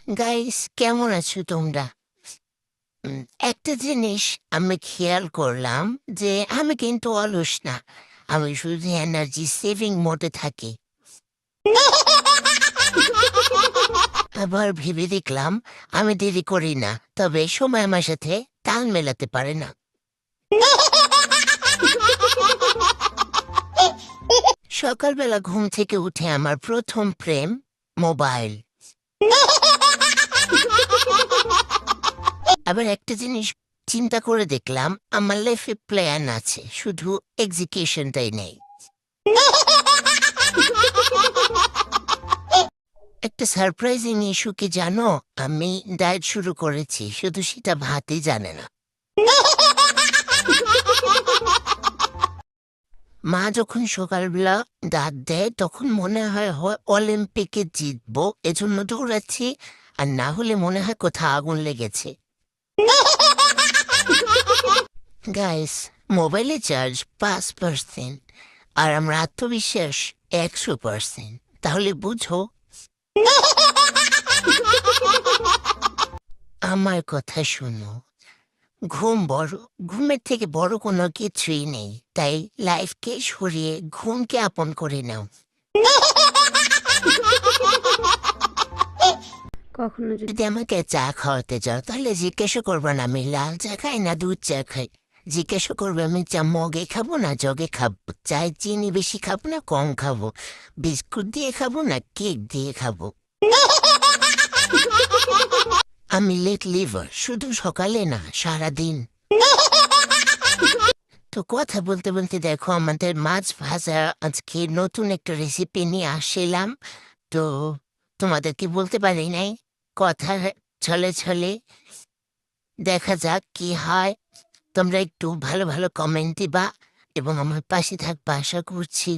Guys, কেমন আছো তোমরা? উম, একটা জিনিস আমি খেয়াল করলাম যে আমি কিন্তু অলস না। আমি শুধু এনার্জি সেভিং মোডে থাকি। আবার ভেবে দেখলাম আমি দেরি করি না, তবে সময় আমার সাথে তাল মেলাতে পারে না। সকালবেলা ঘুম থেকে উঠে আমার প্রথম প্রেম মোবাইল। আবার একটা জিনিস চিন্তা করে দেখলাম, আমার লাইফে প্ল্যান আছে, শুধু এক্সিকিউশনটাই নেই। একটা সারপ্রাইজিং ইস্যু কি জানো? আমি ডায়েট শুরু করেছি, শুধু সেটা ভাতই জানে না। মা যখন সকালবেলা ডাক দেয় তখন মনে হয় হয় অলিম্পিকে জিতবো, এজন্য দৌড়াচ্ছি। আর না হলে মনে হয় কোথাও আগুন লেগেছে। গাইস, মোবাইলে চার্জ 5%, আর আমার আত্মবিশ্বাস 100%। তাহলে বুঝো, আমার কথা শুনো। ঘুমের থেকে বড় কোনো কিছুই নেই, তাই লাইফকে সরিয়ে ঘুমকে আপন করে নাও। কখনো যদি যদি আমাকে চা খাওয়াতে যাও তাহলে জিজ্ঞাসা করবো না আমি লাল চা খাই না দুধ চা খাই। জিজ্ঞাসা করবে আমি চা মগে খাবো না জগে খাবো, চায় চিনি বেশি খাবো না কম খাবো, বিস্কুট দিয়ে খাবো না কেক দিয়ে খাবো। আমি লেট লিভার, শুধু সকালে না, সারাদিন। তো কথা বলতে বলতে দেখো আমাদের মাছ ভাজা আজকে নতুন একটা রেসিপি নিয়ে আসছিলাম। তো তোমাদেরকে বলতে পারি নাই, কথা ছলে ছলে। দেখা যাক কি হয়। তোমরা একটু ভালো ভালো কমেন্ট দিবা এবং আমার পাশে থাকবা আশা করছি।